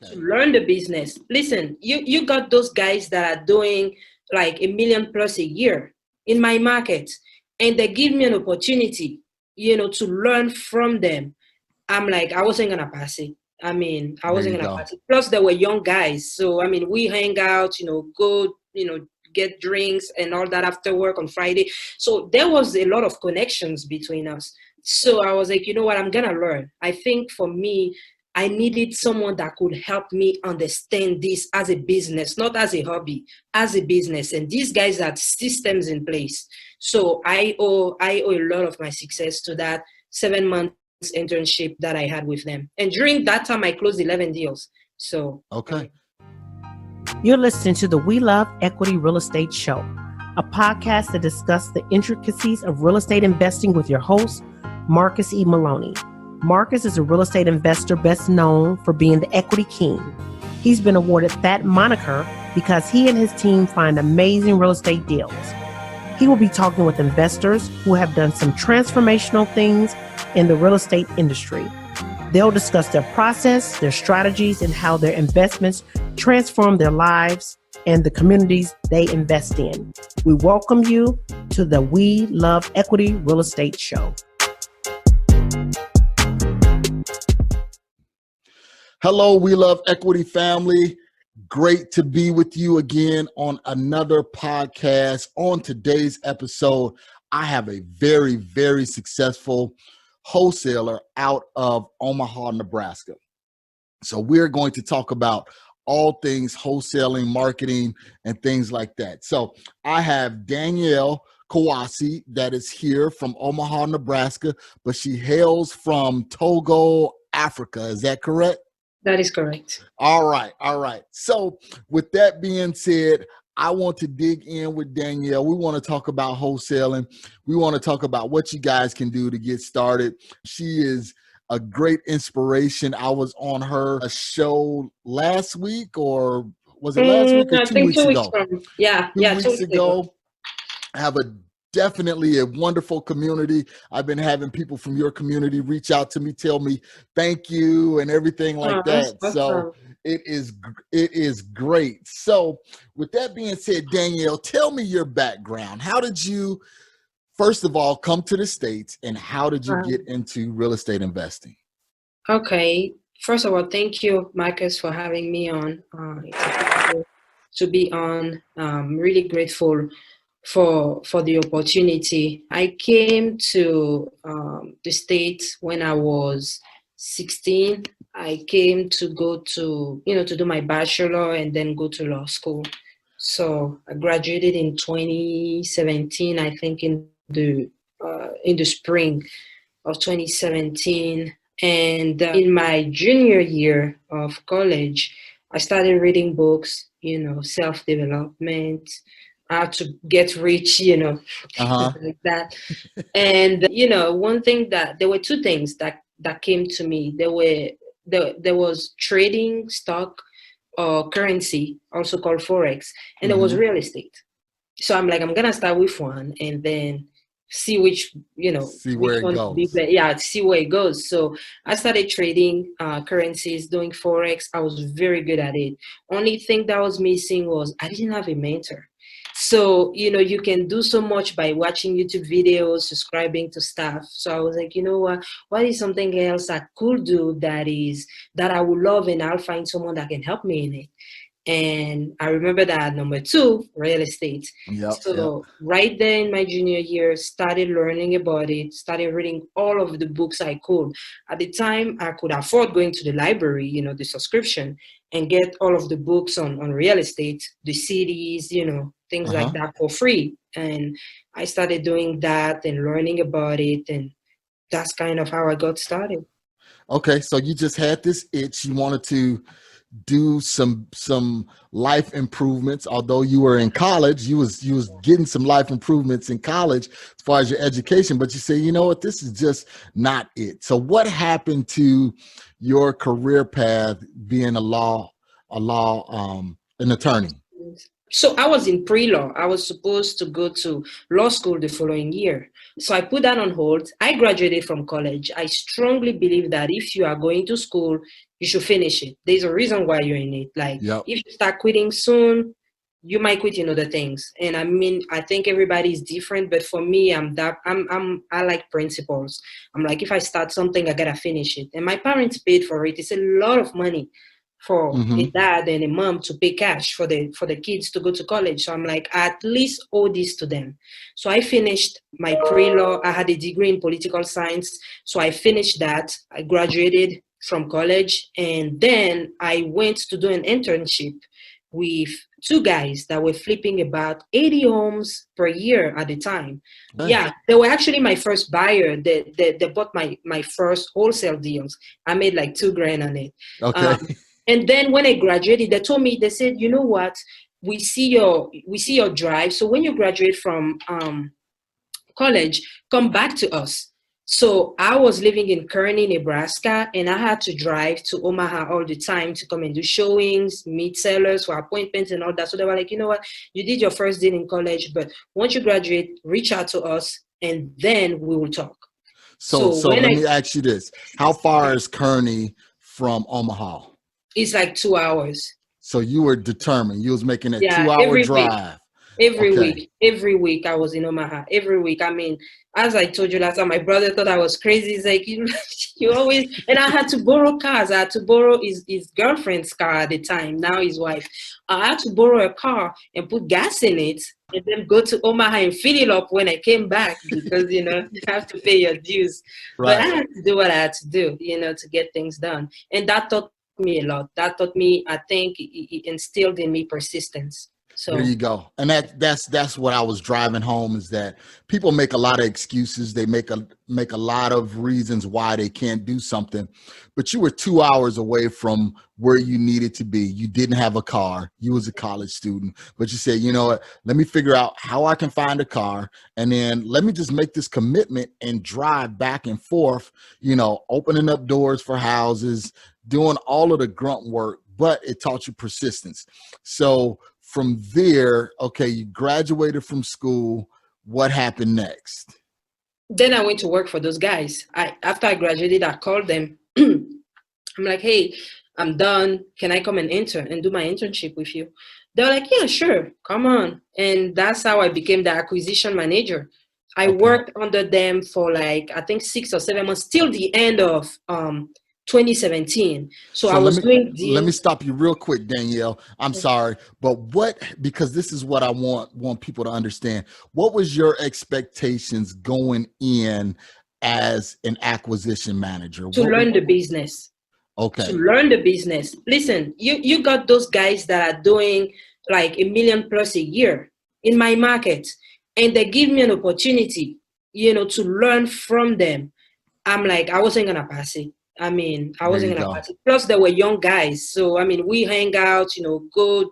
to learn the business. Listen, you got those guys that are doing like $1 million plus a year in my market, and they give me an opportunity, to learn from them. I'm like, I wasn't gonna pass it. I wasn't gonna pass it. Plus, they were young guys, so we hang out, go, get drinks and all that after work on Friday. So there was a lot of connections between us. So I was like, you know what, I'm gonna learn. I think for me, I needed someone that could help me understand this as a business, not as a hobby, as a business. And these guys had systems in place. So I owe a lot of my success to that 7 months internship that I had with them. And during that time, I closed 11 deals. So okay. You're listening to the We Love Equity Real Estate Show, a podcast that discusses the intricacies of real estate investing with your host, Marcus E. Maloney. Marcus is a real estate investor best known for being the equity king. He's been awarded that moniker because he and his team find amazing real estate deals. He will be talking with investors who have done some transformational things in the real estate industry. They'll discuss their process, their strategies, and how their investments transform their lives and the communities they invest in. We welcome you to the We Love Equity Real Estate Show. Hello, We Love Equity family. Great to be with you again on another podcast. On today's episode, I have a very, very successful wholesaler out of Omaha, Nebraska. So we're going to talk about all things wholesaling, marketing, and things like that. So I have Daniele Kouassi that is here from Omaha, Nebraska, but she hails from Togo, Africa. Is that correct? That is correct. All right. So with that being said, I want to dig in with Daniele. We want to talk about wholesaling. We want to talk about what you guys can do to get started. She is a great inspiration. I was on her show last week, or was it last week or 2 weeks ago? 2 weeks ago. I have definitely a wonderful community. I've been having people from your community reach out to me, tell me thank you and everything like that. So it is great. So with that being said, Daniele, tell me your background. How did you, first of all, come to the States, and how did you get into real estate investing? Okay. First of all, thank you, Marcus, for having me on. It's a pleasure to be on. I'm really grateful for the opportunity. I came to the States when I was 16. I came to go to, to do my bachelor and then go to law school. So I graduated in 2017, I think in the spring of 2017. And in my junior year of college, I started reading books, self-development, how to get rich, like that. And, one thing there were two things that came to me. There was trading stock or currency, also called Forex, and there was real estate. So I'm like, I'm going to start with one and then see which, see where it goes. See where it goes. So I started trading currencies, doing Forex. I was very good at it. Only thing that was missing was I didn't have a mentor. So, you can do so much by watching YouTube videos, subscribing to stuff. So I was like, you know what is something else I could do that I would love, and I'll find someone that can help me in it. And I remember that number 2, real estate. Right there in my junior year, started learning about it, started reading all of the books I could. At the time, I could afford going to the library, the subscription, and get all of the books on real estate, the cities, things like that for free. And I started doing that and learning about it. And that's kind of how I got started. Okay. So you just had this itch. You wanted to do some life improvements. Although you were in college, you was getting some life improvements in college as far as your education, but you say, you know what, this is just not it. So what happened to your career path being an attorney? So I was in pre-law. I was supposed to go to law school the following year. So I put that on hold. I graduated from college. I strongly believe that if you are going to school, you should finish it. There's a reason why you're in it. Like Yep. if you start quitting soon, you might quit in other things. And I mean, I think everybody is different, but for me, I like principles. I'm like, if I start something, I gotta finish it. And my parents paid for it. It's a lot of money for Mm-hmm. a dad and a mom to pay cash for the kids to go to college. So I'm like, I at least owe this to them. So I finished my pre-law. I had a degree in political science. So I finished that. I graduated from college, and then I went to do an internship with two guys that were flipping about 80 homes per year at the time. Okay. Yeah, they were actually my first buyer. They bought my first wholesale deals. I made like $2,000 on it. Okay. And then when I graduated, they told me, they said, you know what? We see your drive. So when you graduate from college, come back to us. So I was living in Kearney, Nebraska, and I had to drive to Omaha all the time to come and do showings, meet sellers for appointments and all that. So they were like, you know what? You did your first deal in college, but once you graduate, reach out to us and then we will talk. So let me ask you this. How far is Kearney from Omaha? It's like 2 hours. So you were determined. You was making a 2-hour every drive. Every week I was in Omaha. Every week. I mean, as I told you last time, my brother thought I was crazy. He's like, you always, and I had to borrow cars. I had to borrow his girlfriend's car at the time, now his wife. I had to borrow a car and put gas in it and then go to Omaha and fill it up when I came back because, you have to pay your dues. Right. But I had to do what I had to do, to get things done. And that taught me a lot. That taught me, I think it instilled in me persistence. So there you go. And that's what I was driving home, is that people make a lot of excuses. They make a lot of reasons why they can't do something. But you were 2 hours away from where you needed to be. You didn't have a car. You was a college student. But you said, you know what, let me figure out how I can find a car. And then let me just make this commitment and drive back and forth, opening up doors for houses, doing all of the grunt work. But it taught you persistence. So from there, okay, you graduated from school. What happened next? Then I went to work for those guys. After I graduated, I called them. I'm like, hey, I'm done. Can I come and intern and do my internship with you? They're like, yeah, sure, come on. And that's how I became the acquisition manager. I worked under them for like, I think 6 or 7 months till the end of 2017. So I was doing deals. Let me stop you real quick, Danielle. I'm sorry, but because this is what I want people to understand. What was your expectations going in as an acquisition manager? To learn the business. Okay. To learn the business. Listen, you got those guys that are doing like $1 million plus a year in my market, and they give me an opportunity, to learn from them. I'm like, I wasn't gonna pass it. I mean, I wasn't gonna pass it. Plus, they were young guys, so I mean, we hang out, go,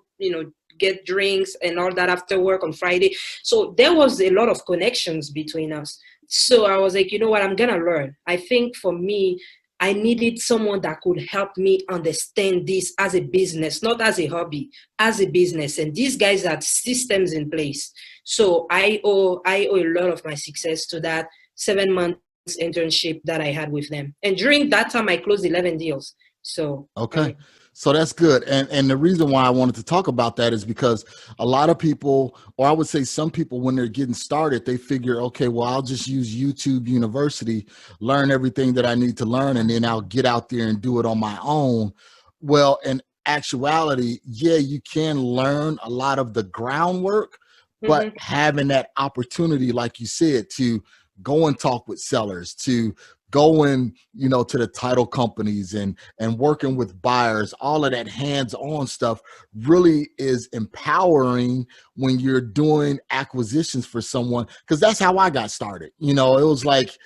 get drinks and all that after work on Friday. So there was a lot of connections between us. So I was like, you know what, I'm gonna learn. I think for me, I needed someone that could help me understand this as a business, not as a hobby, as a business. And these guys had systems in place. So I owe a lot of my success to that 7-month internship that I had with them. And during that time, I closed 11 deals. So okay. So that's good. And the reason why I wanted to talk about that is because a lot of people, or I would say some people, when they're getting started, they figure, okay, well, I'll just use YouTube University, learn everything that I need to learn, and then I'll get out there and do it on my own. Well, in actuality, yeah, you can learn a lot of the groundwork, but having that opportunity, like you said, to go and talk with sellers, to go in, to the title companies and working with buyers, all of that hands-on stuff really is empowering when you're doing acquisitions for someone. Because that's how I got started. It was like,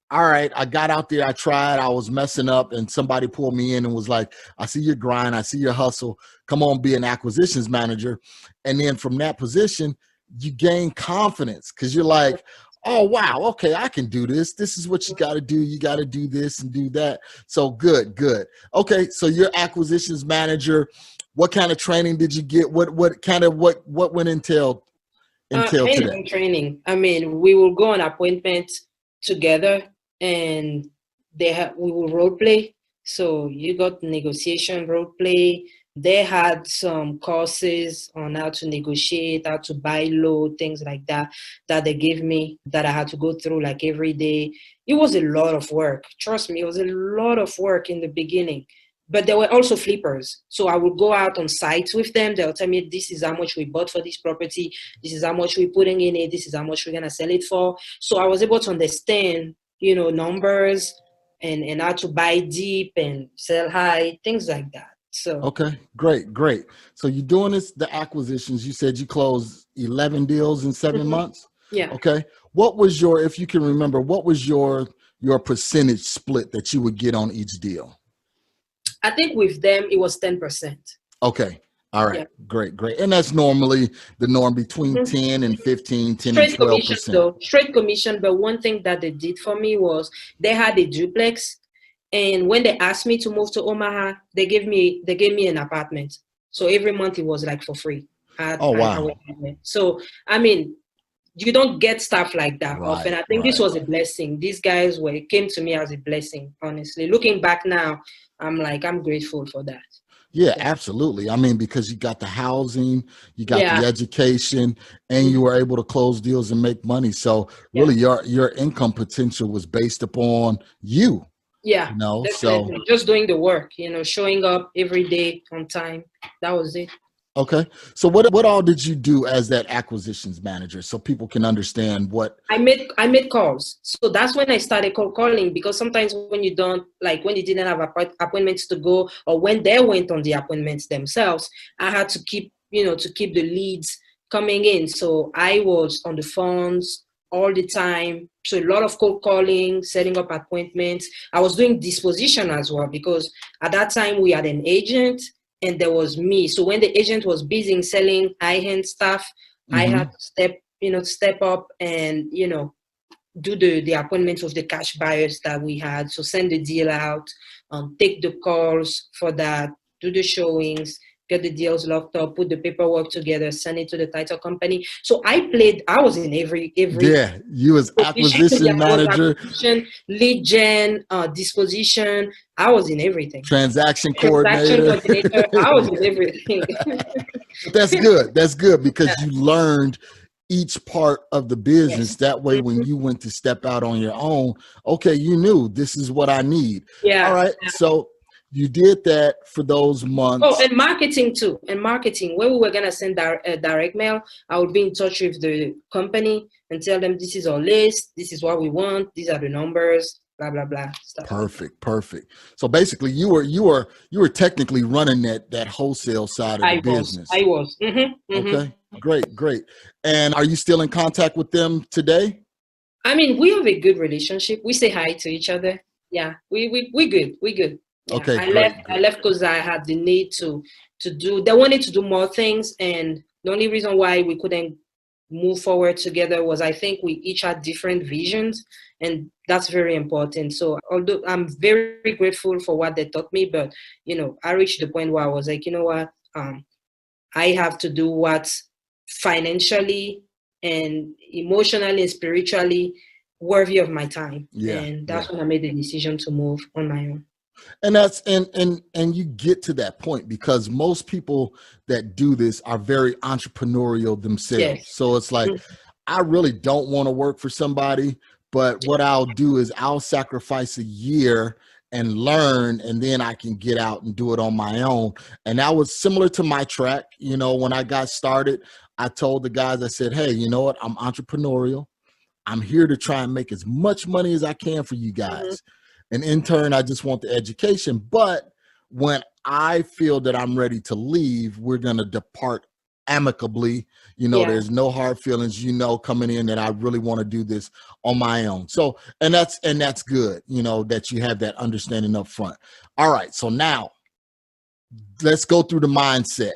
all right, I got out there, I tried, I was messing up, and somebody pulled me in and was like, I see your grind, I see your hustle, come on, be an acquisitions manager. And then from that position, you gain confidence because you're like, oh, wow, okay, I can do this. This is what you got to do. You got to do this and do that. So good. Okay, so you're acquisitions manager. What kind of training did you get? What went entailed until today? Hands-on training. I mean, we will go on appointments together, and we will role play. So you got negotiation role play. They had some courses on how to negotiate, how to buy low, things like that, that they gave me that I had to go through like every day. It was a lot of work. Trust me, it was a lot of work in the beginning. But there were also flippers. So I would go out on sites with them. They'll tell me, this is how much we bought for this property. This is how much we're putting in it. This is how much we're going to sell it for. So I was able to understand, numbers and how to buy deep and sell high, things like that. So Okay, great. So you're doing the acquisitions. You said you closed 11 deals in 7 months. yeah, Okay. What was if you can remember, what was your percentage split that you would get on each deal? I think with them, it was 10%. Okay. All right. Yeah. Great. And that's normally the norm between 10 and 15, 10 and Straight commission 12%. though, straight commission. But one thing that they did for me was they had a duplex. And when they asked me to move to Omaha, they gave me an apartment. So every month it was like for free. Wow. So, I mean, you don't get stuff like that often. I think this was a blessing. These guys came to me as a blessing, honestly. Looking back now, I'm grateful for that. Yeah, absolutely. I mean, because you got the housing, you got the education, and you were able to close deals and make money. So really your income potential was based upon you. Yeah, So just doing the work, showing up every day on time. That was it. Okay. So what all did you do as that acquisitions manager so people can understand what I made calls. So that's when I started calling, because sometimes when you didn't have appointments to go, or when they went on the appointments themselves, I had to keep the leads coming in. So I was on the phones all the time. So a lot of cold calling, setting up appointments. I was doing disposition as well, because at that time we had an agent and there was me. So when the agent was busy selling high-end stuff, I had to step up and, do the appointments with the cash buyers that we had. So send the deal out, take the calls for that, do the showings, get the deals locked up, put the paperwork together, send it to the title company. So I was in every Yeah, you was acquisition manager, acquisition, lead gen, disposition. I was in everything. Transaction coordinator. I was in everything. That's good. That's good, because you learned each part of the business. Yes. That way, when you went to step out on your own, okay, you knew this is what I need. Yeah. All right. So you did that for those months. Oh, and marketing too. And marketing, when we were going to send direct mail, I would be in touch with the company and tell them, this is our list. This is what we want. These are the numbers, blah, blah, blah. Stuff. Perfect. So basically you were technically running that wholesale side of the business. I was. Okay, great. And are you still in contact with them today? I mean, we have a good relationship. We say hi to each other. Yeah, we good. Yeah. Okay, I left because I had the need to do. They wanted to do more things, and the only reason why we couldn't move forward together was I think we each had different visions, and that's very important. So although I'm very grateful for what they taught me, but I reached the point where I was like, you know what, I have to do what's financially and emotionally and spiritually worthy of my time. And that's when I made the decision to move on my own. And that's and you get to that point because most people that do this are very entrepreneurial themselves. Yes. So it's like, I really don't want to work for somebody, but what I'll do is I'll sacrifice a year and learn, and then I can get out and do it on my own. And that was similar to my track. When I got started, I told the guys, I said, hey, you know what? I'm entrepreneurial. I'm here to try and make as much money as I can for you guys. And in turn, I just want the education. But when I feel that I'm ready to leave, we're going to depart amicably. There's no hard feelings, coming in that I really want to do this on my own. So, and that's good, that you have that understanding up front. All right. So now let's go through the mindset.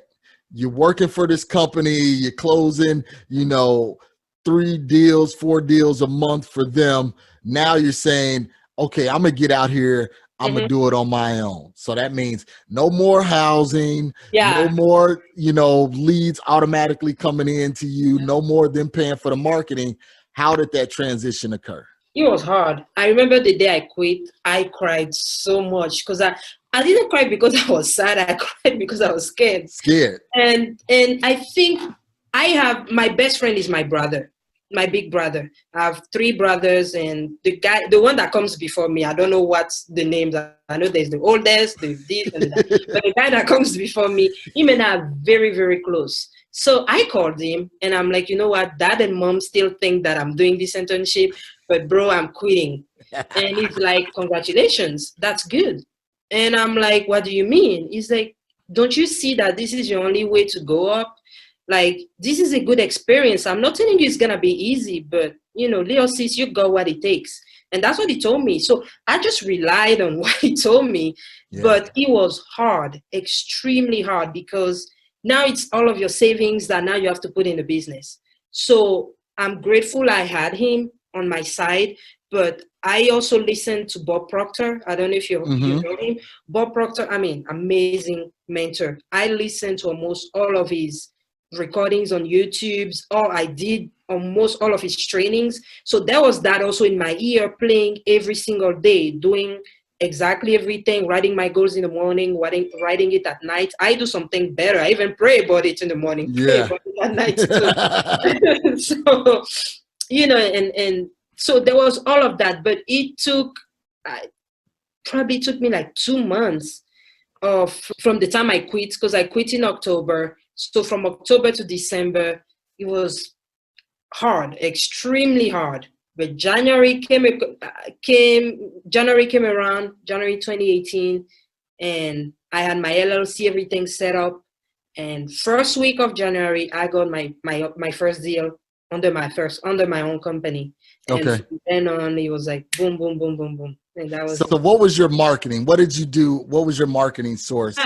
You're working for this company, you're closing, 3 deals, 4 deals a month for them. Now you're saying, okay, I'm going to get out here. I'm gonna do it on my own. So that means no more housing, no Yeah. more, leads automatically coming in to you, no more them paying for the marketing. How did that transition occur? It was hard. I remember the day I quit, I cried so much because I didn't cry because I was sad. I cried because I was scared. Scared. And I think my best friend is my brother, my big brother. I have three brothers, and the one that comes before me, I don't know what's the names. I know there's the oldest, the this and that. But the guy that comes before me, him and I are very, very close. So I called him and I'm like, you know what, Dad and Mom still think that I'm doing this internship, but bro, I'm quitting. And he's like, congratulations, that's good. And I'm like, what do you mean? He's like, don't you see that this is your only way to go up? Like, this is a good experience. I'm not telling you it's going to be easy, but, Leo says you got what it takes. And that's what he told me. So I just relied on what he told me. Yeah. But it was hard, extremely hard, because now it's all of your savings that now you have to put in the business. So I'm grateful I had him on my side. But I also listened to Bob Proctor. I don't know if you know him. Bob Proctor, amazing mentor. I listened to almost all of his recordings on YouTube, or I did almost all of his trainings. So there was that also in my ear, playing every single day, doing exactly everything, writing my goals in the morning, writing it at night. I do something better. I even pray about it in the morning, pray about it at night too. So, and so there was all of that, but it probably took me like 2 months from the time I quit, because I quit in October. So from October to December, it was hard, extremely hard. But January came around, January 2018, and I had my LLC, everything set up. And first week of January, I got my first deal under my own company. And from then on, it was like boom, boom, boom, boom, boom. And that was. So what was your marketing? What did you do? What was your marketing source?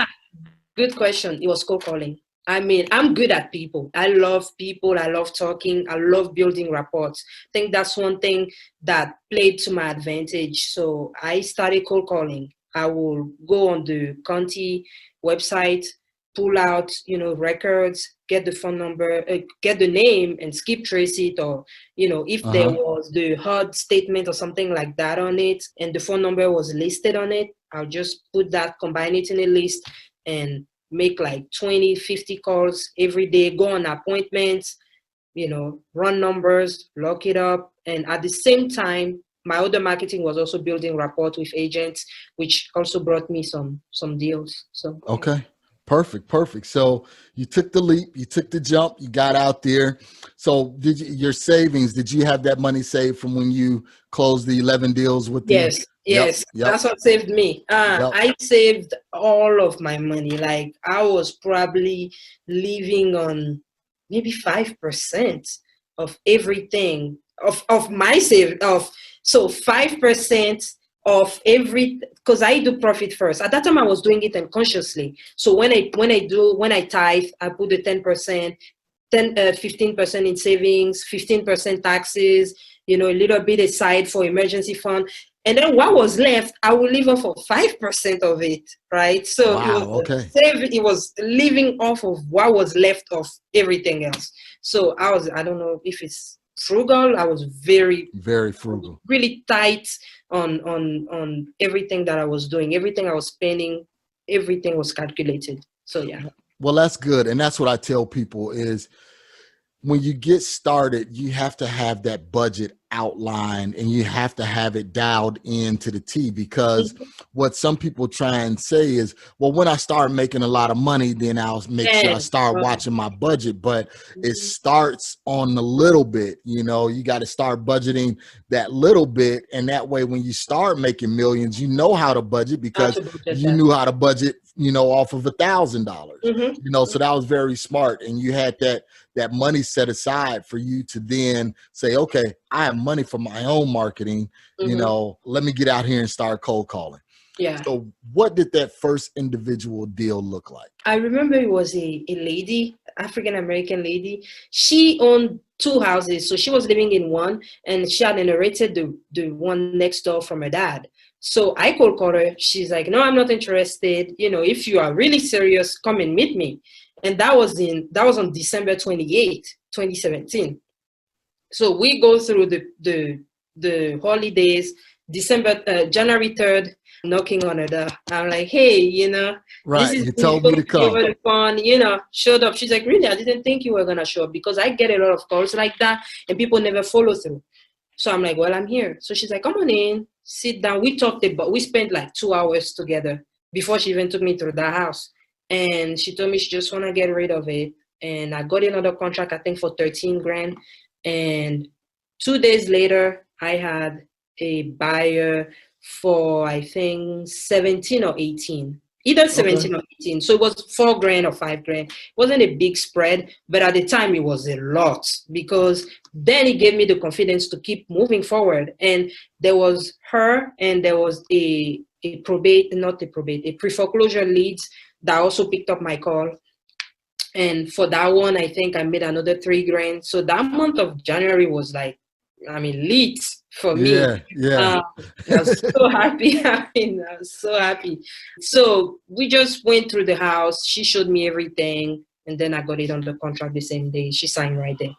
Good question. It was cold calling. I'm good at people. I love people. I love talking. I love building rapport. I think that's one thing that played to my advantage. So I started cold calling. I will go on the county website, pull out, records, get the phone number, get the name, and skip trace it, or, if there was the HUD statement or something like that on it, and the phone number was listed on it, I'll just put that, combine it in a list, and make like 20, 50 calls every day, go on appointments, run numbers, lock it up. And at the same time, my other marketing was also building rapport with agents, which also brought me some deals. So okay. Perfect. So you took the leap, you took the jump, you got out there. So your savings, did you have that money saved from when you closed the 11 deals with the? Yes. Yep. That's what saved me. I saved all of my money. Like, I was probably living on maybe 5% of everything of my save so 5% of every, because I do profit first. At that time, I was doing it unconsciously. So when I tithe, I put the 10%, 15% in savings, 15% taxes, a little bit aside for emergency fund. And then what was left, I will leave off of 5% of it, right? So it was living off of what was left of everything else. So I don't know if it's frugal. I was very, very frugal, really tight on everything that I was doing, everything I was spending, everything was calculated. So yeah. Well, that's good. And that's what I tell people is, when you get started, you have to have that budget outlined and you have to have it dialed in to the T, because what some people try and say is, well, when I start making a lot of money, then I'll make sure I start watching my budget. But it starts on the little bit, you got to start budgeting that little bit. And that way, when you start making millions, you know how to budget, because you knew how to budget, off of $1,000, so that was very smart. And you had that money set aside for you to then say, okay, I have money for my own marketing, let me get out here and start cold calling. Yeah. So what did that first individual deal look like? I remember it was a lady, African-American lady. She owned 2 houses. So she was living in one, and she had inherited the one next door from her dad. So I cold called her. She's like, no, I'm not interested. You know, if you are really serious, come and meet me. And that was on December 28th, 2017. So we go through the holidays, January 3rd, knocking on her door. I'm like, hey, you know, this Right. is You told me to come. over the phone, you know, showed up. She's like, really? I didn't think you were gonna show up, because I get a lot of calls like that and people never follow through. So I'm like, well, I'm here. So she's like, come on in, sit down. We spent like 2 hours together before she even took me through the house. And she told me she just want to get rid of it. And I got another contract, I think for 13 grand. And 2 days later, I had a buyer for, I think, 17 or 18. Either 17 or 18. So it was 4 grand or 5 grand. It wasn't a big spread, but at the time it was a lot, because then it gave me the confidence to keep moving forward. And there was her, and there was a pre-foreclosure leads that also picked up my call. And for that one, I think I made another 3 grand. So that month of January was like, I mean, lit for me. Yeah. I was so happy. I was so happy. So we just went through the house. She showed me everything. And then I got it on the contract the same day. She signed right there.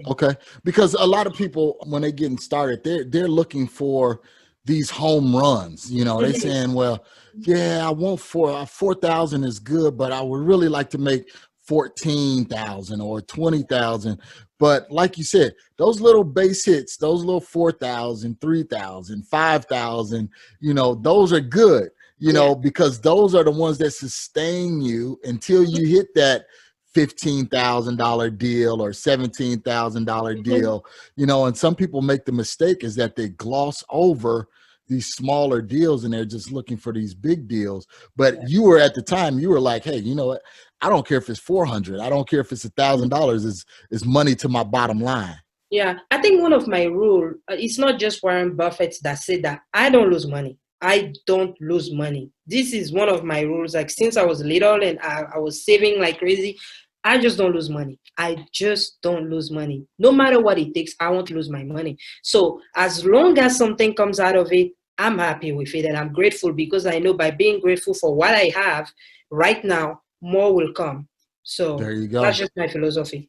Okay. Because a lot of people, when they're getting started, they're looking for these home runs. You know, they saying, well, yeah, I want 4,000 is good, but I would really like to make 14,000 or 20,000. But like you said, those little base hits, those little 4,000, 3,000, 5,000, you know, those are good, you know, because those are the ones that sustain you until you hit that $15,000 deal or $17,000 deal, you know. And some people make the mistake is that they gloss over these smaller deals and they're just looking for these big deals. But you were, at the time, you were like, hey, you know what? I don't care if it's 400. I don't care if it's $1,000. Is money to my bottom line. Yeah, I think one of my rules, it's not just Warren Buffett that said that. I don't lose money. I don't lose money. This is one of my rules. Like, since I was little and I was saving like crazy, I just don't lose money. I just don't lose money. No matter what it takes, I won't lose my money. So as long as something comes out of it, I'm happy with it. And I'm grateful, because I know by being grateful for what I have right now, more will come. So there you go. That's just my philosophy.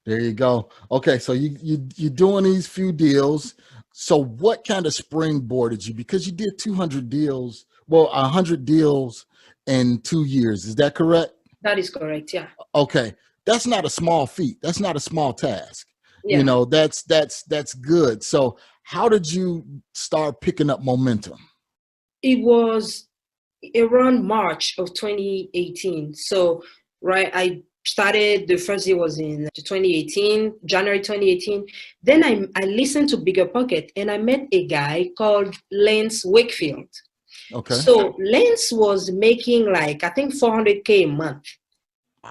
There you go. Okay, so you're doing these few deals. So what kind of springboarded you? Because you did 200 deals, well, 100 deals in 2 years. Is that correct? That is correct, yeah. Okay, that's not a small feat. That's not a small task. Yeah. You know, that's good. So how did you start picking up momentum? It was around March of 2018. So, right, I started, the first year was in 2018, January 2018. Then I listened to Bigger Pocket, and I met a guy called Lance Wakefield. Okay. So Lance was making like, I think, $400K a month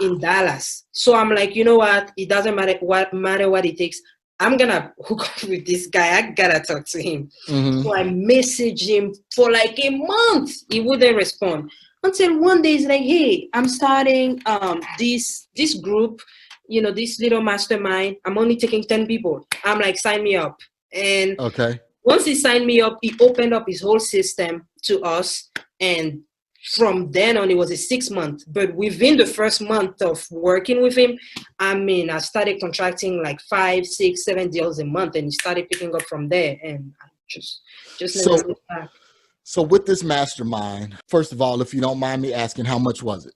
in Dallas. So I'm like, you know what? It doesn't matter what it takes. I'm gonna hook up with this guy. I gotta talk to him. So I messaged him for like a month. He wouldn't respond, until one day he's like, hey, I'm starting this group, you know, this little mastermind. I'm only taking 10 people. I'm like, sign me up. And once he signed me up, he opened up his whole system to us. And from then on, it was a 6 month. But within the first month of working with him, I mean, I started contracting like 5, 6, 7 deals a month, and he started picking up from there. And I just never looked back. So with this mastermind, first of all, if you don't mind me asking, how much was it?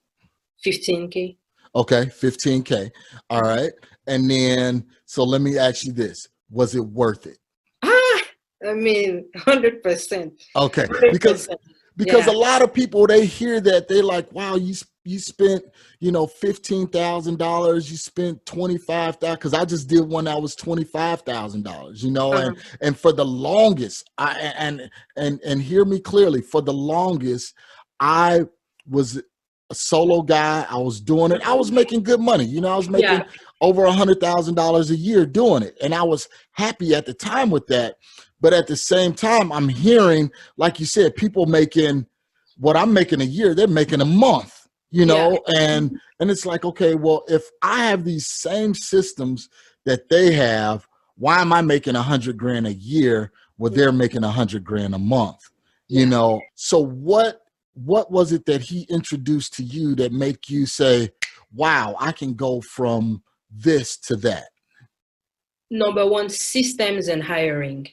15K. Okay, 15K. All right. And then, so let me ask you this. Was it worth it? I mean, 100%. Okay. 100%. Because a lot of people, they hear that, they like, wow, you spent, you know, $15,000, you spent $25,000, because I just did one that was $25,000, you know, and for the longest, and hear me clearly, for the longest, I was a solo guy. I was doing it. I was making good money, you know, I was making over $100,000 a year doing it, and I was happy at the time with that. But at the same time, I'm hearing, like you said, people making what I'm making a year, they're making a month, you know, and it's like, okay, well, if I have these same systems that they have, why am I making 100 grand a year where they're making 100 grand a month? you know. So what was it that he introduced to you that make you say, wow, I can go from this to that? Number one, systems and hiring.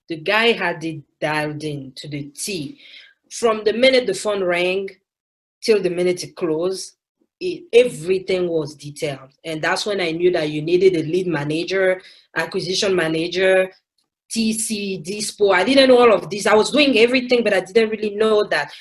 The guy had it dialed in to the T. From the minute the phone rang till the minute it closed, everything was detailed. And that's when I knew that you needed a lead manager, acquisition manager, TC, Dispo. I didn't know all of this. I was doing everything, but I didn't really know that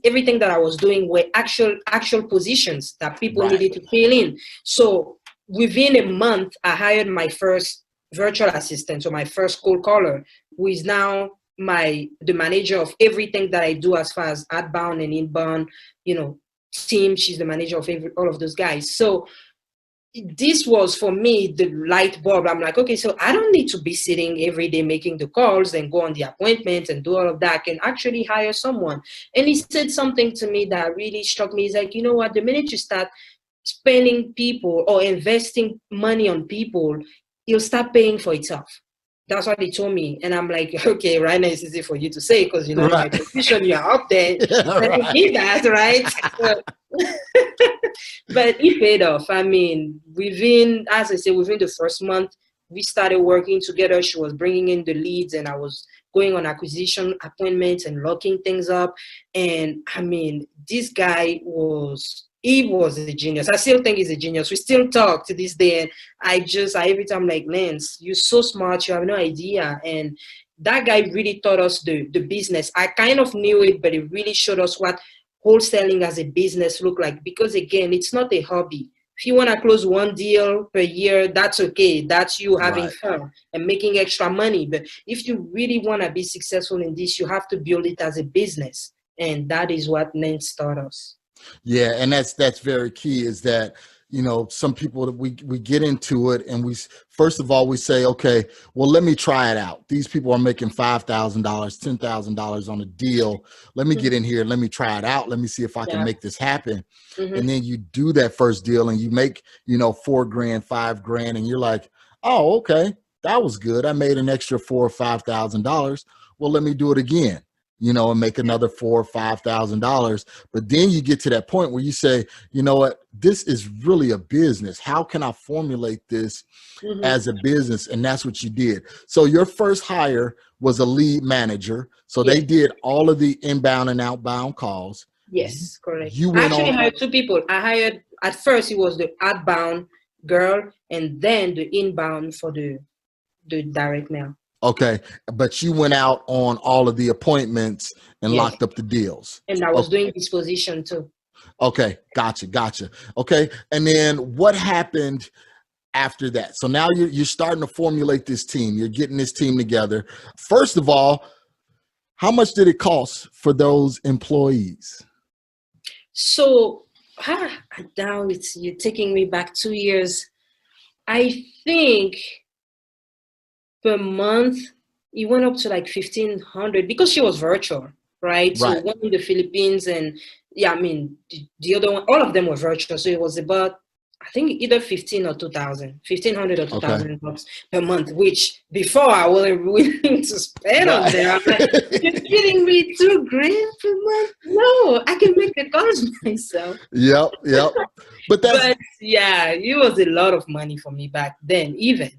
everything that I was doing were actual positions that people needed to fill in. So within a month, I hired my first virtual assistant, so my first cold caller, who is now the manager of everything that I do as far as outbound and inbound, team. She's the manager of all of those guys. So this was for me the light bulb. I'm like, okay, so I don't need to be sitting every day making the calls and go on the appointments and do all of that. I can actually hire someone. And he said something to me that really struck me. He's like, you know what, the minute you start spending people or investing money on people, you'll start paying for itself. That's what he told me. And I'm like, okay, right now it's easy for you to say because in my position, you're up there. I need that, right? But it paid off. I mean, within the first month, we started working together. She was bringing in the leads and I was going on acquisition appointments and locking things up. And I mean, this guy was a genius. I still think he's a genius. We still talk to this day. And I every time like, Lance, you're so smart. You have no idea. And that guy really taught us the business. I kind of knew it, but it really showed us what wholesaling as a business look like. Because again, it's not a hobby. If you want to close one deal per year, that's okay. That's you having fun and making extra money. But if you really want to be successful in this, you have to build it as a business. And that is what Lance taught us. Yeah, and that's very key, is that, some people that we get into it and we first of all we say, okay, well, let me try it out. These people are making $5,000, $10,000 on a deal. Let me get in here. Let me try it out. Let me see if I can make this happen. And then you do that first deal and you make, $4,000, $5,000, and you're like, oh, okay, that was good. I made an extra $4,000 or $5,000. Well, let me do it again. And make another $4,000 or $5,000. But then you get to that point where you say, you know what, this is really a business. How can I formulate this as a business? And that's what you did. So your first hire was a lead manager. So they did all of the inbound and outbound calls. Yes, correct. You I actually hired two people. I hired, at first it was the outbound girl and then the inbound for the direct mail. Okay, but you went out on all of the appointments and locked up the deals. And I was doing disposition too. Okay, gotcha. Okay, and then what happened after that? So now you're starting to formulate this team. You're getting this team together. First of all, how much did it cost for those employees? So now you're taking me back 2 years. I think per month, it went up to like $1,500 because she was virtual, right? So one in the Philippines and the other one, all of them were virtual. So it was about, I think either 15 or 2,000, 1,500 or 2,000 bucks per month, which before I wasn't willing to spend on there. I'm like, you're kidding me, $2,000 per month? No, I can make the calls myself. Yep. But it was a lot of money for me back then, even,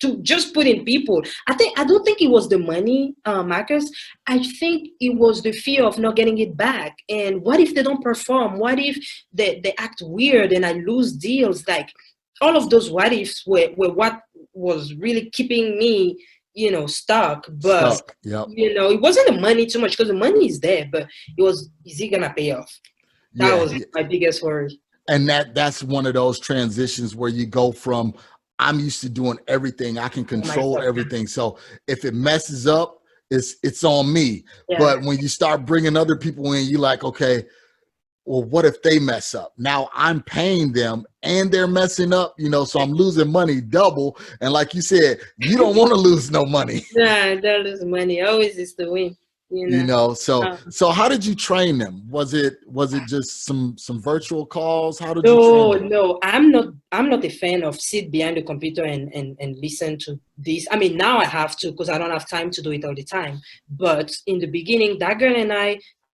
to just put in people. I don't think it was the money, Marcus. I think it was the fear of not getting it back. And what if they don't perform? What if they act weird and I lose deals? Like all of those what ifs were what was really keeping me, stuck. But, it wasn't the money too much because the money is there, but is it going to pay off? That was my biggest worry. And that's one of those transitions where you go from, I'm used to doing everything. I can control everything. So if it messes up, it's on me. Yeah. But when you start bringing other people in, you're like, okay, well, what if they mess up? Now I'm paying them and they're messing up, so I'm losing money double. And like you said, you don't want to lose no money. Yeah, don't lose money. Always is the win. You know, so Uh, so how did you train them? Was it just some virtual calls? How did you train No, them? no, I'm not a fan of sit behind the computer and listen to this. I mean, now I have to because I don't have time to do it all the time. But in the beginning, that girl and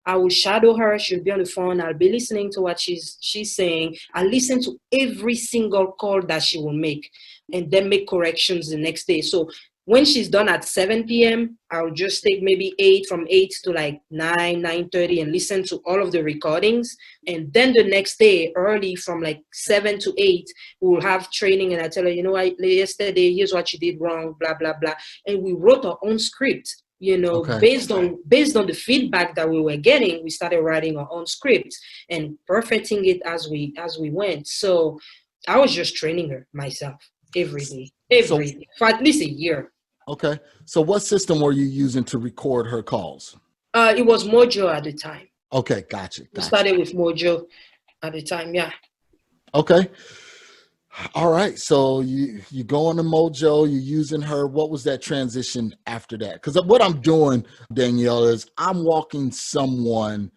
I will shadow her. She'll be on the phone. I'll be listening to what she's saying. I listen to every single call that she will make and then make corrections the next day. So when she's done at 7 p.m., I'll just take maybe from 8 to like 9:30 and listen to all of the recordings. And then the next day, early from like 7 to 8, we'll have training. And I tell her, you know, yesterday, here's what you did wrong, blah, blah, blah. And we wrote our own script, you know, Okay. based on the feedback that we were getting. We started writing our own script and perfecting it as we went. So I was just training her myself every day, for at least a year. Okay. So what system were you using to record her calls? It was Mojo at the time. Okay, gotcha. We started with Mojo at the time, yeah. Okay. All right. So you go on to Mojo, you're using her. What was that transition after that? Because what I'm doing, Danielle, is I'm walking someone,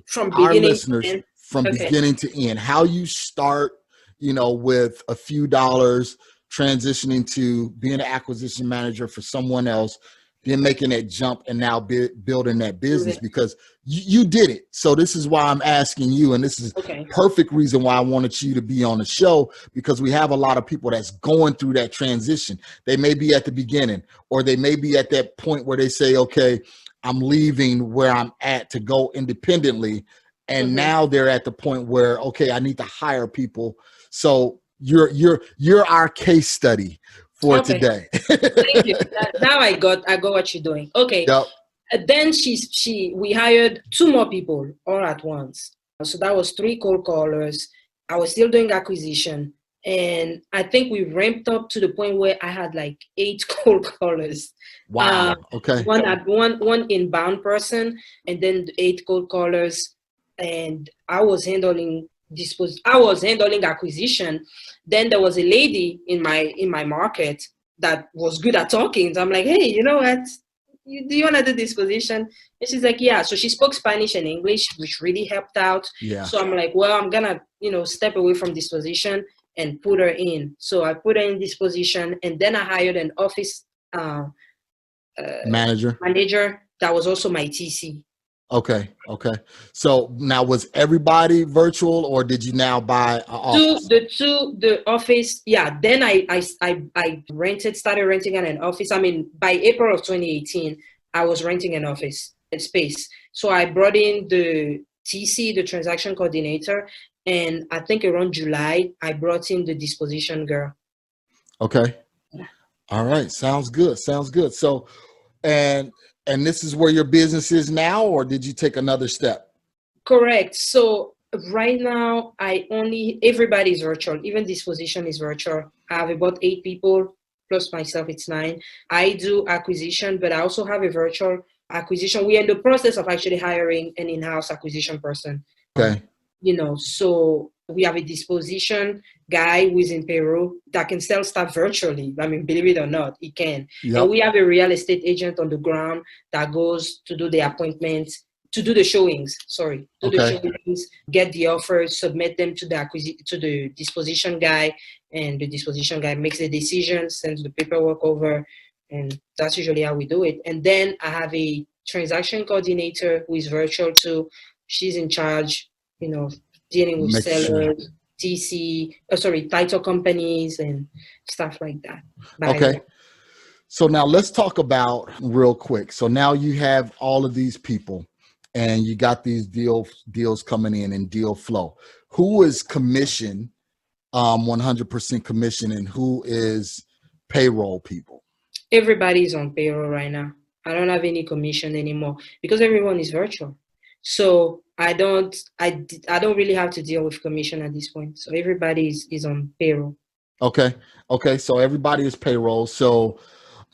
From our beginning listeners, to end. from Okay. beginning to end. How you start, you know, with a few dollars, transitioning to being an acquisition manager for someone else, then making that jump and now building that business, because you did it. So this is why I'm asking you, and this is perfect reason why I wanted you to be on the show, because we have a lot of people that's going through that transition. They may be at the beginning, or they may be at that point where they say, okay, I'm leaving where I'm at to go independently. And now they're at the point where, okay, I need to hire people. So you're our case study for today. Thank you. Now I got what you're doing. Okay. Yep. Then we hired 2 more people all at once. So that was 3 cold callers. I was still doing acquisition. And I think we ramped up to the point where I had like 8 cold callers. Wow. Okay. One inbound person, and then 8 cold callers. And I was handling acquisition. Then there was a lady in my market that was good at talking. So I'm like, hey, you know what? Do you want to do disposition? And she's like, yeah. So she spoke Spanish and English, which really helped out. Yeah. So I'm like, well, I'm gonna, step away from disposition and put her in. So I put her in disposition, and then I hired an office manager that was also my TC. Okay. So now, was everybody virtual, or did you now buy an office? The office, yeah. Then I started renting an office. I mean, by April of 2018, I was renting an office space. So I brought in the TC, the transaction coordinator, and I think around July, I brought in the disposition girl. Okay. All right. Sounds good. So, and this is where your business is now, or did you take another step? Correct. So right now, everybody's virtual. Even disposition is virtual. I have about 8 people, plus myself, it's 9. I do acquisition, but I also have a virtual acquisition. We're in the process of actually hiring an in-house acquisition person. Okay. So we have a disposition guy who is in Peru that can sell stuff virtually. I mean, believe it or not, he can. Yep. And we have a real estate agent on the ground that goes to do the appointments, to do the showings, the showings, get the offers, submit them to the disposition guy, and the disposition guy makes the decision, sends the paperwork over, and that's usually how we do it. And then I have a transaction coordinator who is virtual too. She's in charge, dealing with sellers, title companies and stuff like that. Okay. So now let's talk about real quick. So now you have all of these people and you got these deals coming in and deal flow. Who is commission, 100% commission, and who is payroll people? Everybody's on payroll right now. I don't have any commission anymore because everyone is virtual. So I don't really have to deal with commission at this point. So everybody is on payroll. Okay. So everybody is payroll. So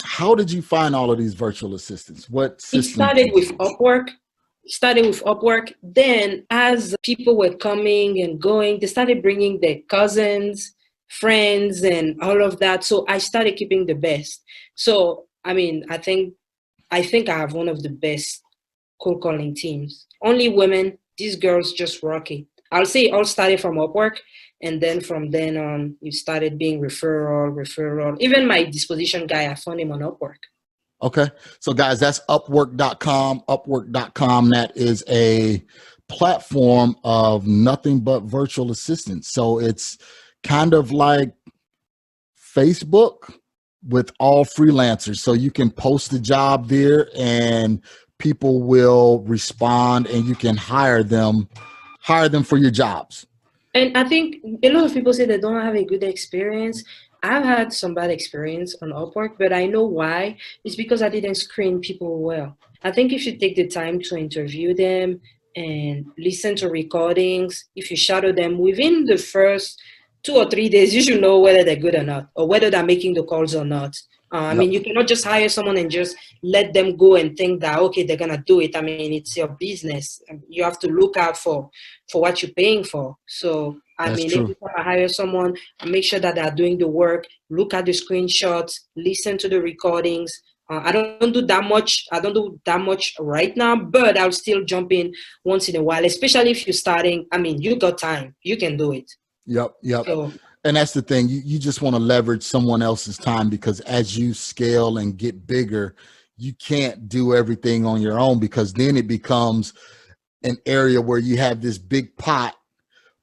how did you find all of these virtual assistants? What system? It started with Upwork. Then as people were coming and going, they started bringing their cousins, friends, and all of that. So I started keeping the best. So, I mean, I think I think I have one of the best cold calling teams. Only women. These girls just rock it. I'll say it all started from Upwork, and then from then on, it started being referral. Even my disposition guy, I found him on Upwork. Okay. So guys, that's Upwork.com. Upwork.com. That is a platform of nothing but virtual assistants. So it's kind of like Facebook with all freelancers. So you can post a job there and people will respond and you can hire them for your jobs. And I think a lot of people say they don't have a good experience. I've had some bad experience on Upwork, but I know why. It's because I didn't screen people well. I think if you take the time to interview them and listen to recordings, if you shadow them within the first 2 or 3 days, you should know whether they're good or not, or whether they're making the calls or not. I mean, you cannot just hire someone and just let them go and think that, okay, they're going to do it. I mean, it's your business. You have to look out for what you're paying for. So, That's mean, true. every time I hire someone, I make sure that they're doing the work, look at the screenshots, listen to the recordings. I don't do that much. I don't do that much right now, but I'll still jump in once in a while, especially if you're starting. I mean, you got time. You can do it. Yep. So, And that's the thing. You just want to leverage someone else's time, because as you scale and get bigger, you can't do everything on your own, because then it becomes an area where you have this big pot,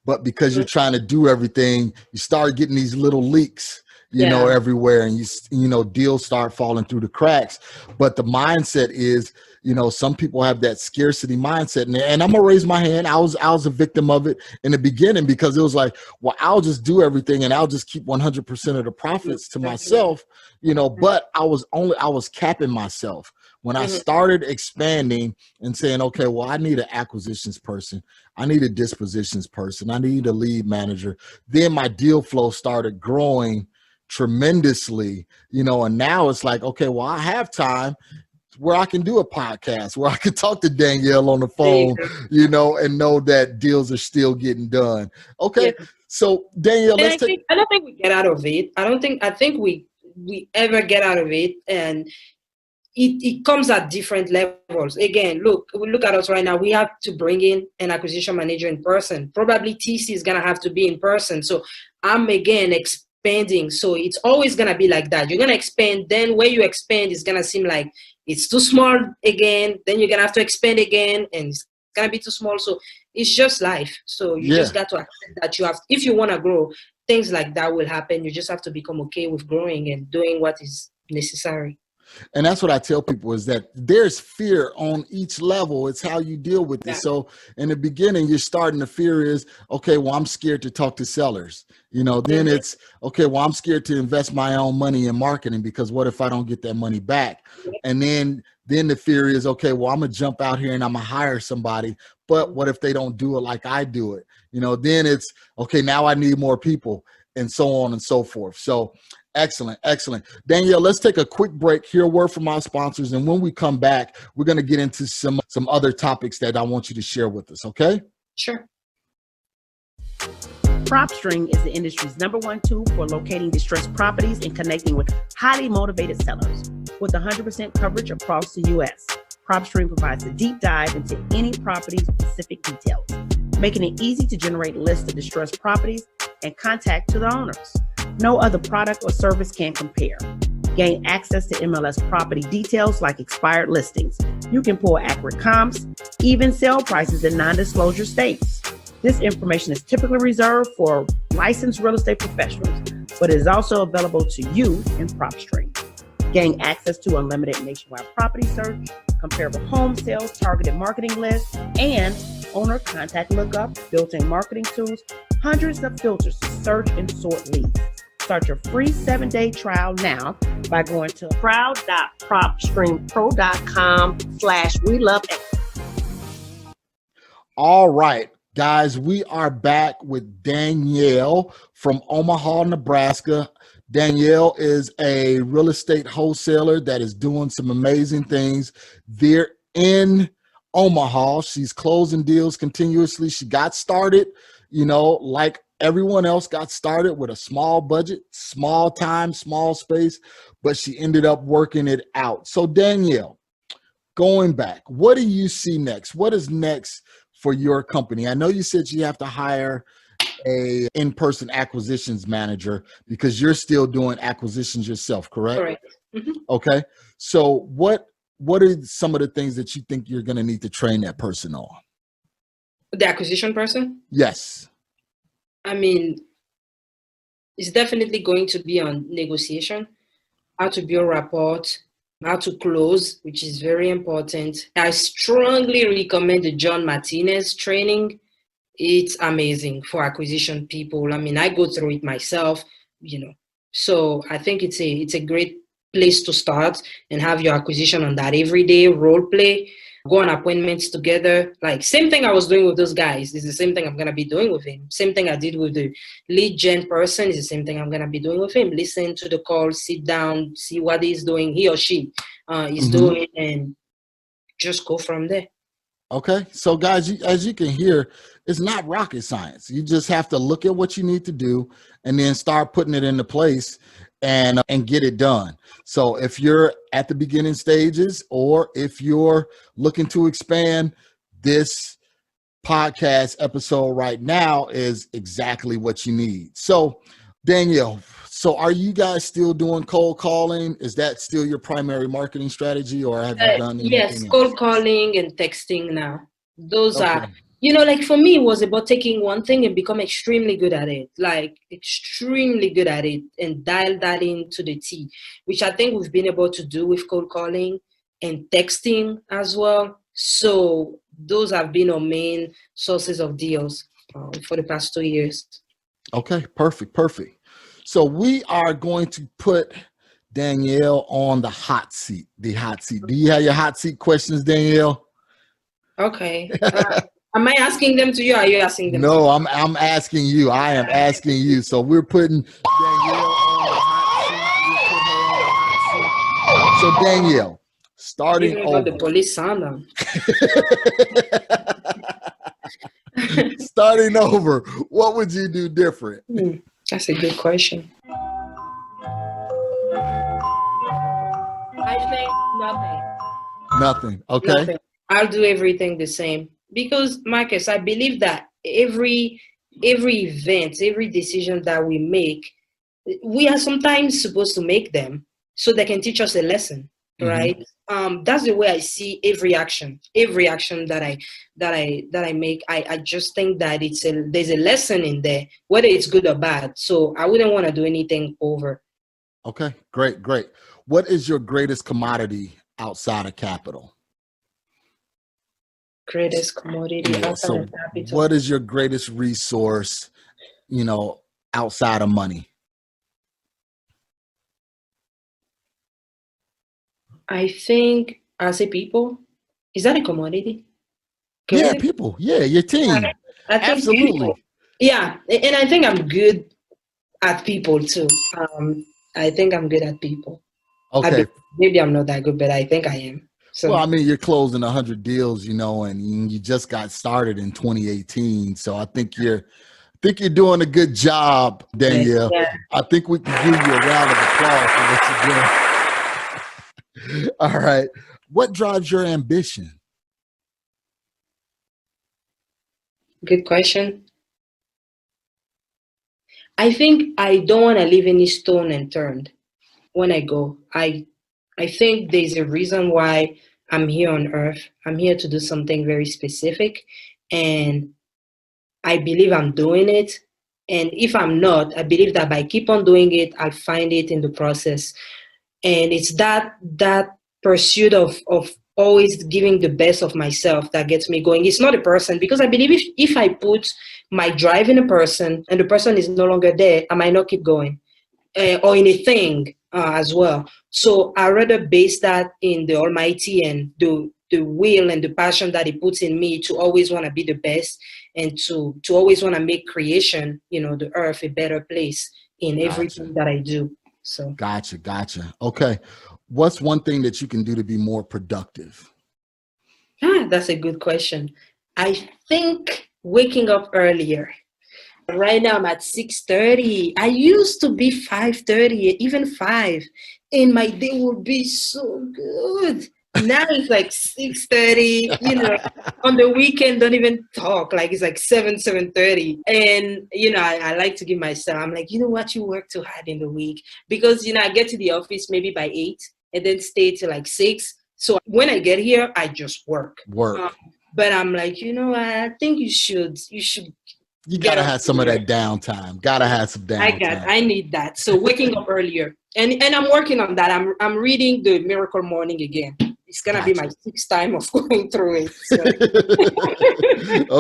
but because you're trying to do everything, you start getting these little leaks, you know, everywhere, and you know, deals start falling through the cracks. But the mindset is, you know, some people have that scarcity mindset, and I'm gonna raise my hand. I was a victim of it in the beginning, because it was like, well, I'll just do everything and I'll just keep 100% of the profits to myself, you know. But I was capping myself when I started expanding and saying, okay, well, I need an acquisitions person, I need a dispositions person, I need a lead manager. Then my deal flow started growing tremendously, you know, and now it's like, okay, well, I have time where I can do a podcast, where I can talk to Danielle on the phone, you know, and know that deals are still getting done. Okay. So Danielle, I don't think we get out of it. I think we ever get out of it. And it comes at different levels. Again, look at us right now. We have to bring in an acquisition manager in person. Probably TC is going to have to be in person. So I'm again expanding. So it's always going to be like that. You're going to expand. Then where you expand is going to seem like it's too small again. Then you're going to have to expand again, and it's going to be too small. So it's just life. So you just got to accept that you have, if you want to grow, things like that will happen. You just have to become okay with growing and doing what is necessary. And that's what I tell people, is that there's fear on each level. It's how you deal with it. So in the beginning, you're starting, the fear is, okay, well, I'm scared to talk to sellers. You know, then it's, okay, well, I'm scared to invest my own money in marketing, because what if I don't get that money back? And then the fear is, okay, well, I'm going to jump out here and I'm going to hire somebody. But what if they don't do it like I do it? You know, then it's, okay, now I need more people, and so on and so forth. So excellent. Danielle, let's take a quick break, hear a word from our sponsors, and when we come back, we're going to get into some other topics that I want you to share with us, okay? Sure. PropStream is the industry's #1 tool for locating distressed properties and connecting with highly motivated sellers. With 100% coverage across the U.S., PropStream provides a deep dive into any property's specific details, making it easy to generate lists of distressed properties and contact to the owners. No other product or service can compare. Gain access to MLS property details like expired listings. You can pull accurate comps, even sale prices in non-disclosure states. This information is typically reserved for licensed real estate professionals, but is also available to you in PropStream. Gain access to unlimited nationwide property search, comparable home sales, targeted marketing lists, and owner contact lookup, built-in marketing tools, hundreds of filters to search and sort leads. Start your free 7-day trial now by going to proud.propstreampro.com/WeLoveEquity. All right, guys, we are back with Danielle from Omaha, Nebraska. Danielle is a real estate wholesaler that is doing some amazing things there in Omaha. She's closing deals continuously. She got started, you know, like everyone else, got started with a small budget, small time, small space, but she ended up working it out. So Danielle, going back, what do you see next? What is next for your company? I know you said you have to hire a in-person acquisitions manager because you're still doing acquisitions yourself, correct? Correct. Mhm. Okay. So what are some of the things that you think you're going to need to train that person on? The acquisition person? Yes. I mean, it's definitely going to be on negotiation, how to build rapport, how to close, which is very important. I strongly recommend the John Martinez training. It's amazing for acquisition people. I mean, I go through it myself, So I think it's a great place to start and have your acquisition on that everyday role play. Go on appointments together. Like same thing I was doing with those guys is the same thing I'm gonna be doing with him. Same thing I did with the lead gen person is the same thing I'm gonna be doing with him. Listen to the call, sit down, see what he's doing, he or she is doing, and just go from there. Okay. So guys, as you can hear, it's not rocket science. You just have to look at what you need to do and then start putting it into place and get it done. So if you're at the beginning stages or if you're looking to expand, this podcast episode right now is exactly what you need. So Danielle, so are you guys still doing cold calling? Is that still your primary marketing strategy, or have you done anything Yes, else? cold calling and texting now. Those Okay. are, like for me, it was about taking one thing and become extremely good at it, like extremely good at it and dial that into the T, which I think we've been able to do with cold calling and texting as well. So those have been our main sources of deals for the past 2 years. Okay, perfect. So we are going to put Danielle on the hot seat. Do you have your hot seat questions, Danielle? Okay. Am I asking them to you or are you asking them to me? No, I'm asking you. I am asking you. So we're putting Danielle on the hot seat. So Danielle, starting Even got the over. police sound on. Starting over, what would you do different? That's a good question. I think nothing. Nothing. Okay. Nothing. I'll do everything the same because, Marcus, I believe that every event, every decision that we make, we are sometimes supposed to make them so they can teach us a lesson, right? That's the way I see every action that I make. I just think that there's a lesson in there, whether it's good or bad. So I wouldn't want to do anything over. Okay, great. What is your greatest commodity outside of capital? Greatest commodity outside of capital. What is your greatest resource, outside of money? I think as a people, is that a commodity? Yeah, people. Yeah, your team. I think Absolutely. people. Yeah, and I think I'm good at people too. I think I'm good at people. Okay. Maybe I'm not that good, but I think I am. So. Well, I mean, you're closing 100 deals, and you just got started in 2018. So I think you're doing a good job, Danielle. Yeah. I think we can give you a round of applause for what you're doing. All right. What drives your ambition? Good question. I think I don't want to leave any stone unturned when I go. I think there's a reason why I'm here on earth. I'm here to do something very specific, and I believe I'm doing it. And if I'm not, I believe that by keep on doing it, I'll find it in the process. And it's that pursuit of always giving the best of myself that gets me going. It's not a person, because I believe if I put my drive in a person and the person is no longer there, I might not keep going, or in a thing as well. So I rather base that in the Almighty and the will and the passion that He puts in me to always want to be the best and to always want to make creation, the earth, a better place in everything that I do. So Gotcha. Okay. What's one thing that you can do to be more productive? That's a good question. I think waking up earlier. Right now I'm at 6:30. I used to be 5:30, even 5, and my day would be so good. Now it's like 6:30, on the weekend, don't even talk. Like it's like 7:30. And, I like to give myself, I'm like, you know what, you work too hard in the week because, I get to the office maybe by 8 and then stay till like 6. So when I get here, I just work. But I'm like, I think you should You gotta have some of that downtime. Gotta have some downtime. I need that. So waking up earlier, and I'm working on that. I'm reading the Miracle Morning again. It's gonna be my 6th time of going through it. So.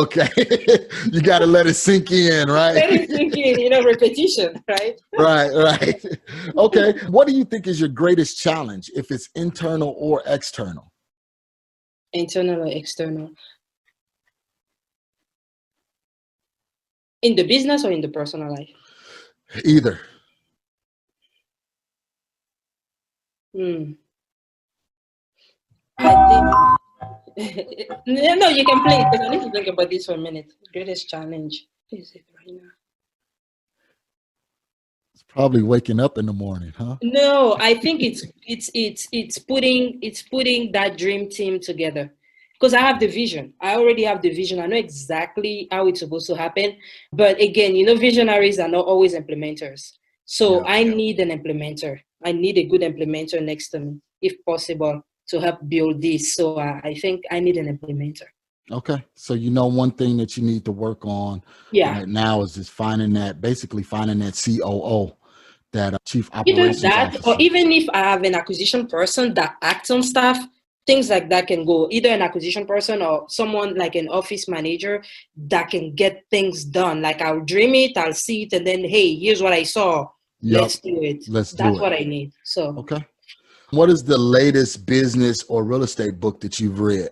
Okay, you gotta let it sink in, right? Let it sink in, repetition, right? Right. Okay, what do you think is your greatest challenge, if it's internal or external? Internal or external? In the business or in the personal life? Either. I think no, you can play it because I need to think about this for a minute. Greatest challenge. What is it right now? It's probably waking up in the morning, huh? No, I think it's putting that dream team together. Because I have the vision. I already have the vision. I know exactly how it's supposed to happen. But again, visionaries are not always implementers. So I need an implementer. I need a good implementer next to me, if possible, to help build this. So I think I need an implementer. Okay. So one thing that you need to work on right now is just finding that COO, that Chief Operations Officer. Or even if I have an acquisition person that acts on stuff, things like that can go. Either an acquisition person or someone like an office manager that can get things done. Like I'll dream it, I'll see it, and then, hey, here's what I saw. Let's do it. That's what I need. So okay. What is the latest business or real estate book that you've read?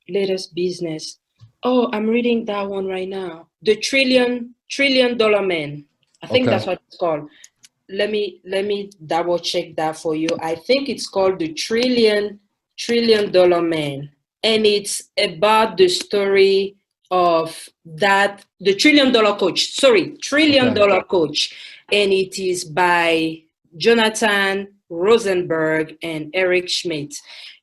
Latest business. Oh, I'm reading that one right now. The Trillion Dollar Man. I think that's what it's called. Let me double check that for you. I think it's called the Trillion Dollar Man, and it's about the story of the Trillion Dollar Coach. Trillion Dollar Coach, and it is by Jonathan Rosenberg and Eric Schmidt.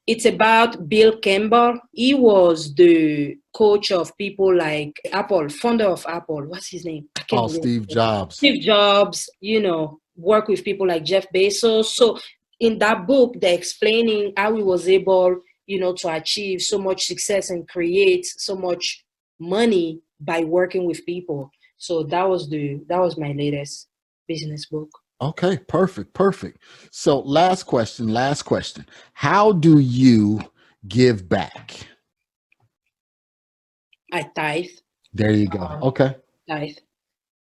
It's about Bill Campbell. He was the coach of people like Apple, founder of Apple. What's his name? Steve Jobs. Steve Jobs, work with people like Jeff Bezos. So in that book, they're explaining how he was able, to achieve so much success and create so much money by working with people. So that was my latest business book. Okay, perfect. So last question. How do you give back? I tithe. There you go. Okay. Tithe.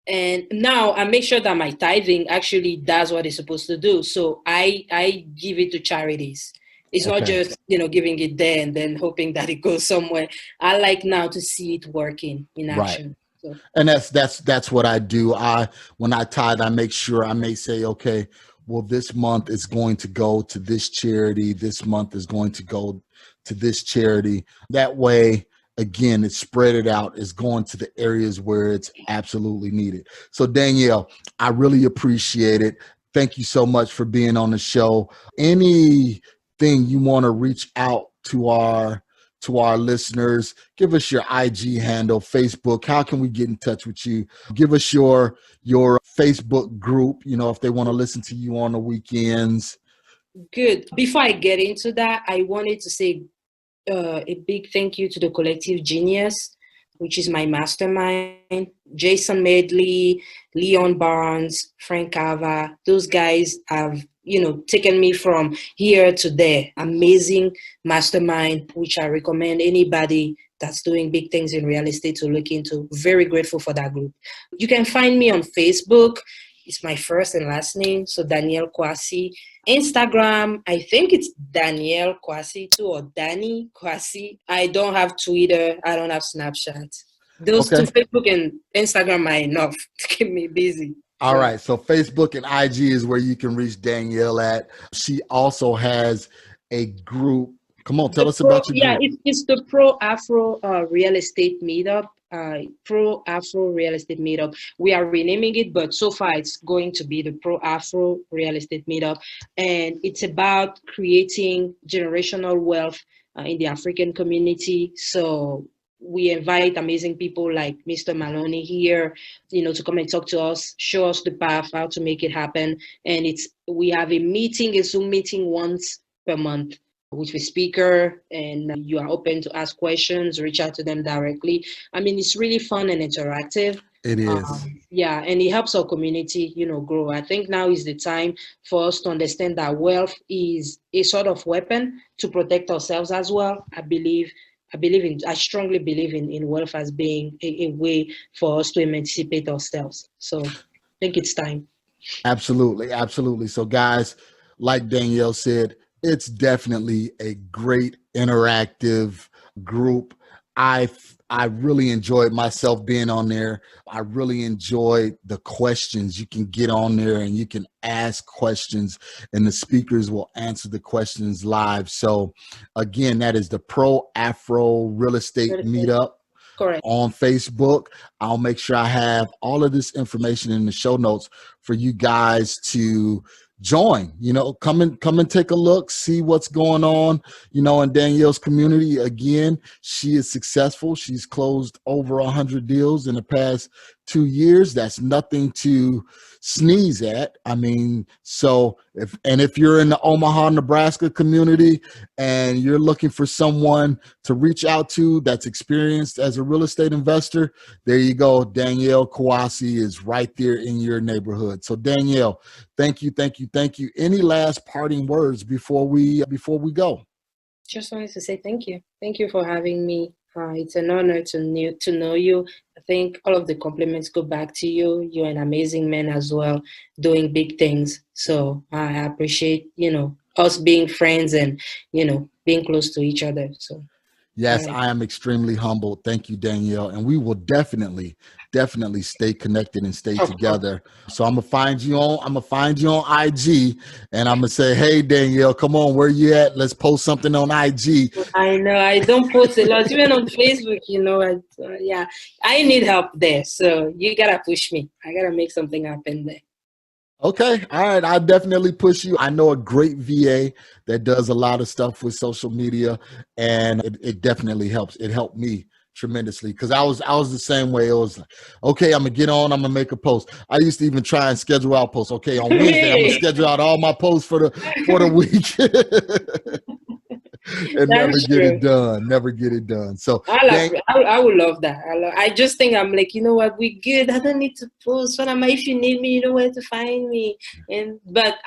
And now I make sure that my tithing actually does what it's supposed to do. So I give it to charities. It's not just, giving it there and then hoping that it goes somewhere. I like now to see it working in action. Right. And that's what I do. When I tithe, I make sure I may say, okay, well, this month is going to go to this charity. This month is going to go to this charity. That way, again, it's spread it out. It's going to the areas where it's absolutely needed. So Danielle, I really appreciate it. Thank you so much for being on the show. Anything you want to reach out to our listeners, give us your IG handle, Facebook. How can we get in touch with you? Give us your Facebook group, if they want to listen to you on the weekends. Good. Before I get into that, I wanted to say a big thank you to the Collective Genius, which is my mastermind. Jason Medley, Leon Barnes, Frank Cava, those guys have taken me from here to there. Amazing mastermind, which I recommend anybody that's doing big things in real estate to look into. Very grateful for that group. You can find me on Facebook. It's my first and last name, so Daniele Kouassi. Instagram, I think it's Daniele Kouassi too, or Danny Kouassi. I don't have Twitter. I don't have Snapchat. Those two, Facebook and Instagram, are enough to keep me busy. All right. So Facebook and IG is where you can reach Danielle at. She also has a group. Come on, tell us about your group. Yeah, it's the Pro Afro Real Estate Meetup. Pro Afro Real Estate Meetup. We are renaming it, but so far it's going to be the Pro Afro Real Estate Meetup. And it's about creating generational wealth in the African community. So we invite amazing people like Mr. Maloney here, to come and talk to us, show us the path, how to make it happen. And we have a Zoom meeting once per month with a speaker, and you are open to ask questions, reach out to them directly. I mean, it's really fun and interactive. It is. Yeah, and it helps our community, grow. I think now is the time for us to understand that wealth is a sort of weapon to protect ourselves as well. I strongly believe in wealth as being a way for us to emancipate ourselves. So I think it's time. Absolutely. Absolutely. So guys, like Danielle said, it's definitely a great interactive group. I really enjoyed myself being on there. I really enjoyed the questions. You can get on there and you can ask questions and the speakers will answer the questions live. So again, that is the Pro Afro Real Estate Meetup. Correct. On Facebook. I'll make sure I have all of this information in the show notes for you guys to join. Come and take a look, see what's going on, in Danielle's community. Again, she is successful. She's closed over 100 deals in the past 2 years. That's nothing to sneeze at. I mean, so if you're in the Omaha, Nebraska community and you're looking for someone to reach out to that's experienced as a real estate investor, there you go. Daniele Kouassi is right there in your neighborhood. So Danielle, thank you. Any last parting words before we go? Just wanted to say thank you. Thank you for having me. It's an honor to know you. I think all of the compliments go back to you. You're an amazing man as well, doing big things. So I appreciate, us being friends and, being close to each other. So yes, I am extremely humbled. Thank you, Danielle. And we will definitely stay connected and stay together. So I'm gonna find you on IG and I'm gonna say, hey Danielle, come on, where you at? Let's post something on IG. I know I don't post a lot, even on Facebook, I need help there. So you gotta push me. I gotta make something happen there. Okay. All right. I'll definitely push you. I know a great VA that does a lot of stuff with social media, and it definitely helps. It helped me tremendously because I was the same way. It was like, okay, I'm gonna get on, I'm gonna make a post. I used to even try and schedule out posts. Okay, on Wednesday, I'm gonna schedule out all my posts for the week. And never get it done. So I would love that. I just think I'm like, what, we good. I don't need to post. What am I? If you need me, you know where to find me. But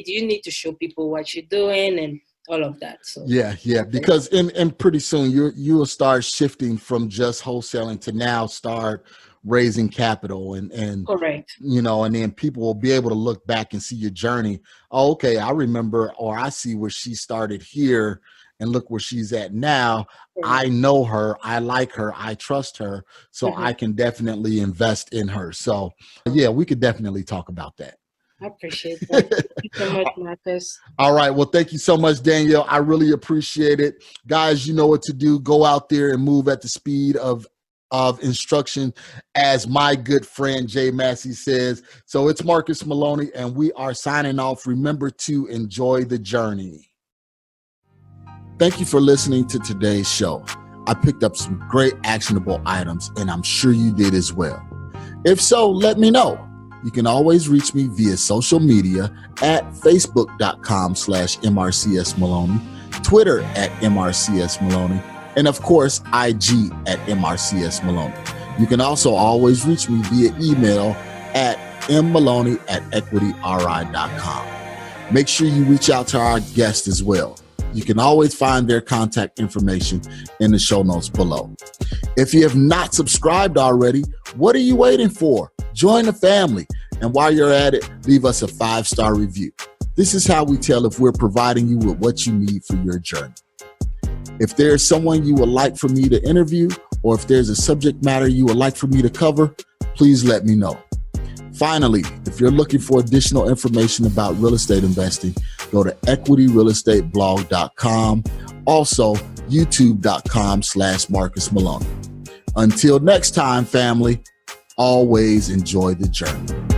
you need to show people what you're doing and all of that. So yeah, because in pretty soon you will start shifting from just wholesaling to now start raising capital and correct. And then people will be able to look back and see your journey. Oh, okay, I remember, or I see where she started here. And look where she's at now. I know her. I like her. I trust her. So I can definitely invest in her. So, yeah, we could definitely talk about that. I appreciate that. Thank you so much, Marcus. All right. Well, thank you so much, Danielle. I really appreciate it. Guys, you know what to do. Go out there and move at the speed of instruction, as my good friend Jay Massey says. So it's Marcus Maloney, and we are signing off. Remember to enjoy the journey. Thank you for listening to today's show. I picked up some great actionable items, and I'm sure you did as well. If so, let me know. You can always reach me via social media at facebook.com/MRCSMaloney, Twitter at MRCSMaloney, and of course, IG at MRCSMaloney. You can also always reach me via email at mmaloney@equityri.com. Make sure you reach out to our guest as well. You can always find their contact information in the show notes below. If you have not subscribed already, what are you waiting for? Join the family. And while you're at it, leave us a 5-star review. This is how we tell if we're providing you with what you need for your journey. If there's someone you would like for me to interview, or if there's a subject matter you would like for me to cover, please let me know. Finally, if you're looking for additional information about real estate investing, go to equityrealestateblog.com. Also, youtube.com/Marcus Maloney. Until next time, family, always enjoy the journey.